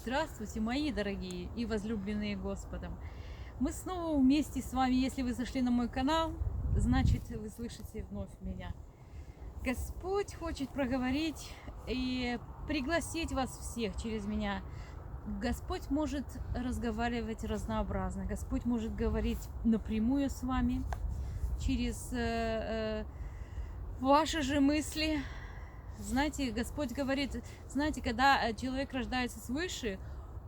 Здравствуйте, мои дорогие и возлюбленные Господом. Мы снова вместе с вами. Если вы зашли на мой канал, значит вы слышите вновь меня. Господь хочет проговорить и пригласить вас всех через меня. Господь может разговаривать разнообразно. Господь может говорить напрямую с вами через ваши же мысли. Знаете, Господь говорит, знаете, когда человек рождается свыше,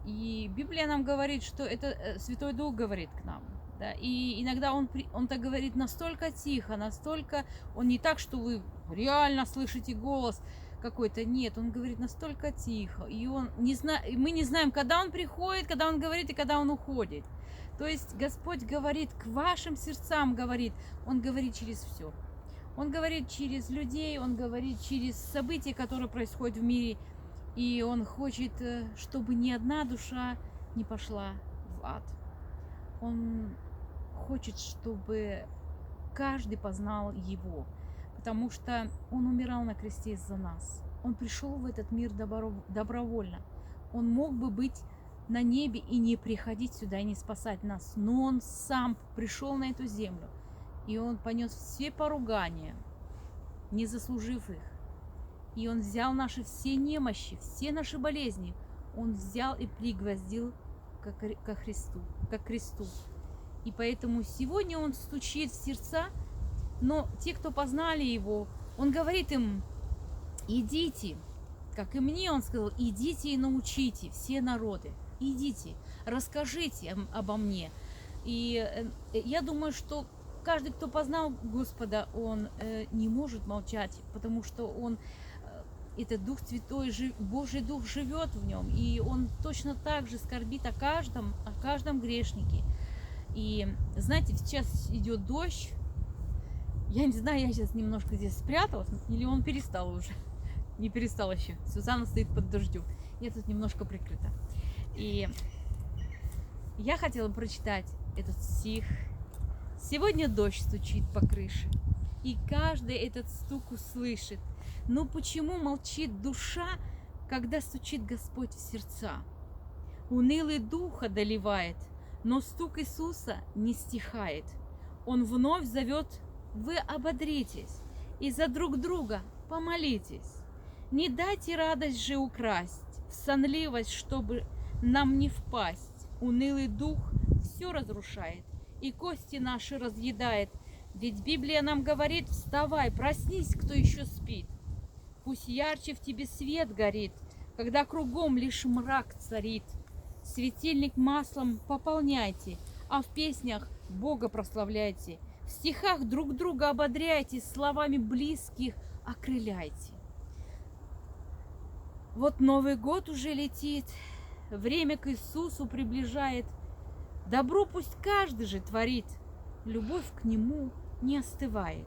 и Библия нам говорит, что это Святой Дух говорит к нам. Да? И иногда он так говорит настолько тихо, настолько... Он не так, что вы реально слышите голос какой-то. Нет, он говорит настолько тихо. И мы не знаем, когда он приходит, когда он говорит и когда он уходит. То есть Господь говорит к вашим сердцам, говорит. Он говорит через все. Он говорит через людей, он говорит через события, которые происходят в мире. И он хочет, чтобы ни одна душа не пошла в ад. Он хочет, чтобы каждый познал его. Потому что он умирал на кресте за нас. Он пришел в этот мир добровольно. Он мог бы быть на небе и не приходить сюда и не спасать нас. Но он сам пришел на эту землю. И он понес все поругания, не заслужив их. И он взял наши все немощи, все наши болезни. Он взял и пригвоздил ко Христу, к кресту. И поэтому сегодня он стучит в сердца. Но те, кто познали его, он говорит им: идите, как и мне он сказал, идите и научите все народы. Идите, расскажите обо мне. И я думаю, что каждый, кто познал Господа, он не может молчать, потому что он, этот Дух Святой, Божий Дух живет в нем, и он точно так же скорбит о каждом грешнике. И знаете, сейчас идет дождь, я не знаю, я сейчас немножко здесь спряталась, или он перестал уже, не перестал еще, Сюзанна стоит под дождем, я тут немножко прикрыта. И я хотела прочитать этот стих. Сегодня дождь стучит по крыше, и каждый этот стук услышит. Но почему молчит душа, когда стучит Господь в сердца? Унылый дух одолевает, но стук Иисуса не стихает. Он вновь зовет: вы ободритесь и за друг друга помолитесь. Не дайте радость же украсть, в сонливость, чтобы нам не впасть. Унылый дух все разрушает и кости наши разъедает. Ведь Библия нам говорит: вставай, проснись, кто еще спит. Пусть ярче в тебе свет горит, когда кругом лишь мрак царит. Светильник маслом пополняйте, а в песнях Бога прославляйте. В стихах друг друга ободряйте, словами близких окрыляйте. Вот Новый год уже летит, время к Иисусу приближает. Добро пусть каждый же творит, любовь к Нему не остывает.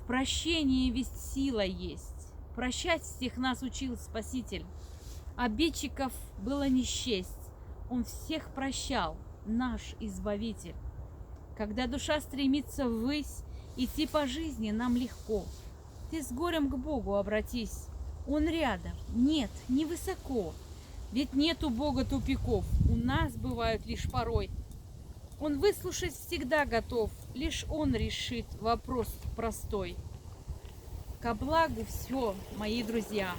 В прощении ведь сила есть, прощать всех нас учил Спаситель. Обидчиков было не счесть, Он всех прощал, наш Избавитель. Когда душа стремится ввысь, идти по жизни нам легко. Ты с горем к Богу обратись, Он рядом, нет, не высоко. Ведь нет у Бога тупиков, у нас бывают лишь порой. Он выслушать всегда готов, лишь Он решит вопрос простой. Ко благу все, мои друзья,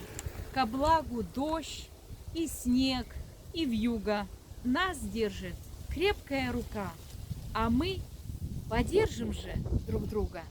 ко благу дождь и снег, и вьюга. Нас держит крепкая рука, а мы поддержим же друг друга.